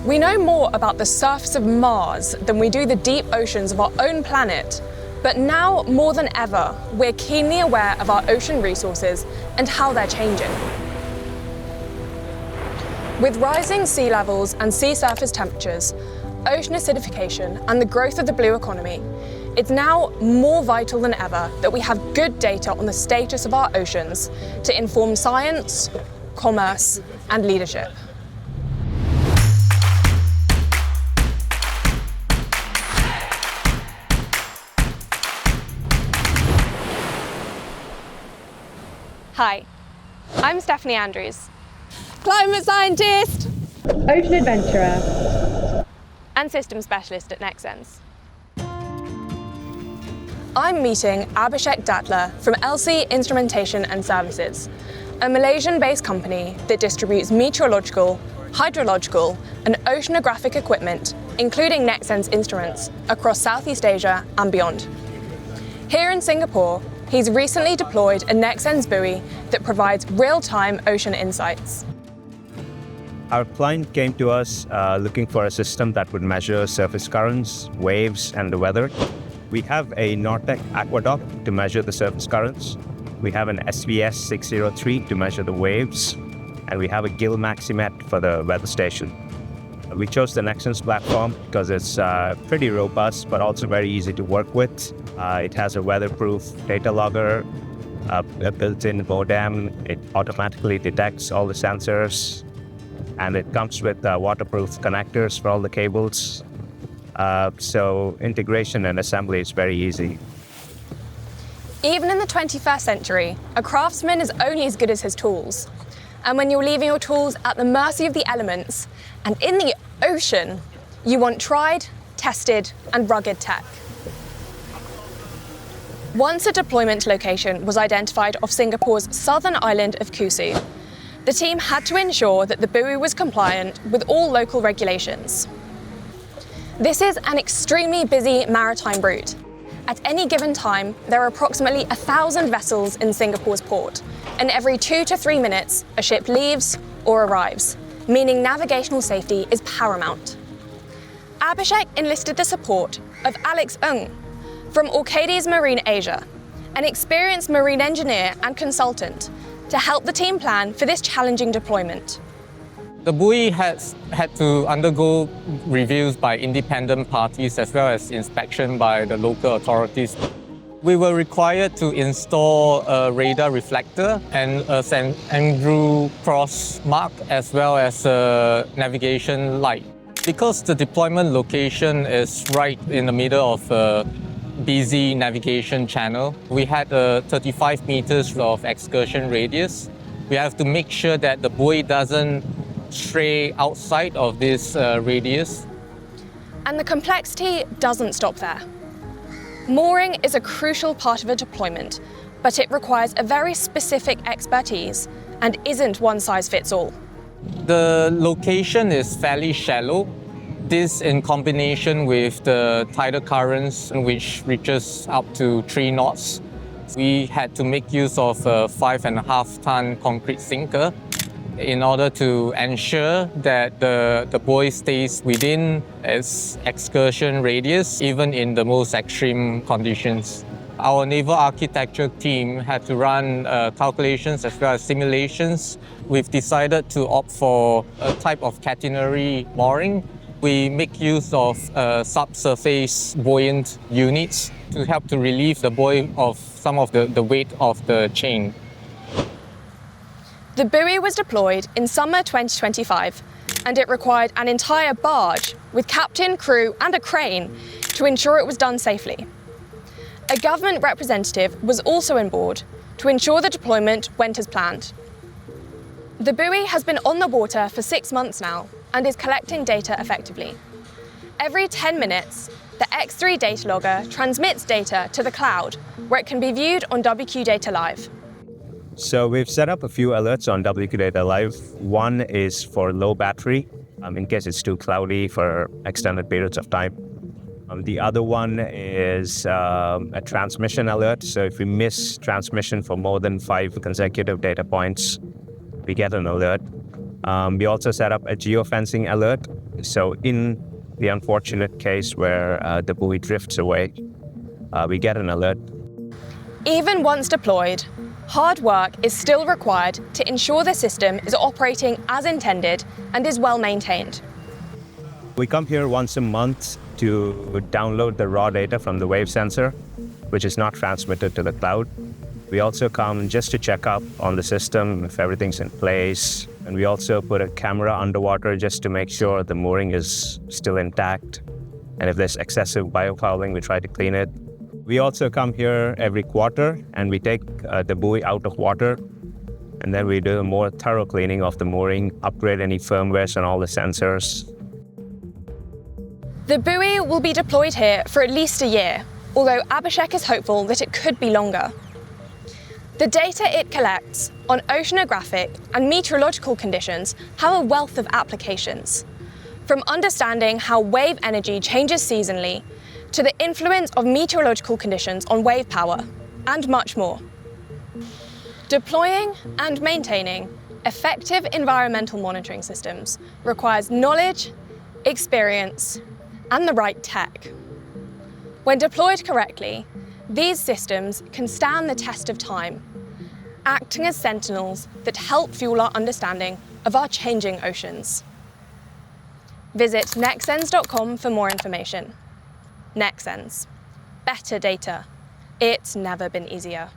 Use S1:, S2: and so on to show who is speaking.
S1: We know more about the surface of Mars than we do the deep oceans of our own planet, but now more than ever, we're keenly aware of our ocean resources and how they're changing. With rising sea levels and sea surface temperatures, ocean acidification and the growth of the blue economy, it's now more vital than ever that we have good data on the status of our oceans to inform science, commerce, and leadership. Hi, I'm Stephanie Andrews, climate scientist, ocean adventurer, and systems specialist at NexSens. I'm meeting Abhishek Datla from Elcee Instrumentation and Services, a Malaysian-based company that distributes meteorological, hydrological, and oceanographic equipment, including NexSens instruments, across Southeast Asia and beyond. Here in Singapore, he's recently deployed a NexSens buoy that provides real-time ocean insights.
S2: Our client came to us looking for a system that would measure surface currents, waves, and the weather. We have a Nortec aqueduct to measure the surface currents. We have an SVS 603 to measure the waves, and we have a Gill Maximet for the weather station. We chose the NexSens platform because it's pretty robust, but also very easy to work with. It has a weatherproof data logger, a built-in modem. It automatically detects all the sensors, and it comes with waterproof connectors for all the cables. So integration and assembly is very easy.
S1: Even in the 21st century, a craftsman is only as good as his tools. And when you're leaving your tools at the mercy of the elements and in the ocean, you want tried, tested, and rugged tech. Once a deployment location was identified off Singapore's southern island of Kusu, the team had to ensure that the buoy was compliant with all local regulations. This is an extremely busy maritime route. At any given time, there are approximately 1,000 vessels in Singapore's port, and every 2 to 3 minutes, a ship leaves or arrives, meaning navigational safety is paramount. Abhishek enlisted the support of Alex Ng from Orcades Marine Asia, an experienced marine engineer and consultant, to help the team plan for this challenging deployment.
S3: The buoy has had to undergo reviews by independent parties as well as inspection by the local authorities. We were required to install a radar reflector and a St. Andrew cross mark as well as a navigation light. Because the deployment location is right in the middle of a busy navigation channel, we had 35 meters of excursion radius. We have to make sure that the buoy doesn't stray outside of this radius.
S1: And the complexity doesn't stop there. Mooring is a crucial part of a deployment, but it requires a very specific expertise and isn't one size fits all.
S3: The location is fairly shallow. This in combination with the tidal currents, which reaches up to 3 knots. We had to make use of a 5.5-ton concrete sinker in order to ensure that the buoy stays within its excursion radius, even in the most extreme conditions. Our naval architecture team had to run calculations as well as simulations. We've decided to opt for a type of catenary mooring. We make use of subsurface buoyant units to help to relieve the buoy of some of the weight of the chain.
S1: The buoy was deployed in summer 2025, and it required an entire barge with captain, crew, and a crane to ensure it was done safely. A government representative was also on board to ensure the deployment went as planned. The buoy has been on the water for 6 months now and is collecting data effectively. Every 10 minutes, the X3 data logger transmits data to the cloud, where it can be viewed on WQ Data Live.
S2: So we've set up a few alerts on WQ Data Live. One is for low battery, in case it's too cloudy for extended periods of time. The other one is a transmission alert. So if we miss transmission for more than 5 consecutive data points, we get an alert. We also set up a geofencing alert. So in the unfortunate case where the buoy drifts away, we get an alert.
S1: Even once deployed, hard work is still required to ensure the system is operating as intended and is well maintained.
S2: We come here once a month to download the raw data from the wave sensor, which is not transmitted to the cloud. We also come just to check up on the system, if everything's in place. And we also put a camera underwater just to make sure the mooring is still intact. And if there's excessive biofouling, we try to clean it. We also come here every quarter and we take the buoy out of water. And then we do a more thorough cleaning of the mooring, upgrade any firmwares on all the sensors.
S1: The buoy will be deployed here for at least a year, although Abhishek is hopeful that it could be longer. The data it collects on oceanographic and meteorological conditions have a wealth of applications, from understanding how wave energy changes seasonally to the influence of meteorological conditions on wave power, and much more. Deploying and maintaining effective environmental monitoring systems requires knowledge, experience, and the right tech. When deployed correctly, these systems can stand the test of time, acting as sentinels that help fuel our understanding of our changing oceans. Visit nexsens.com for more information. NexSens. Better data. It's never been easier.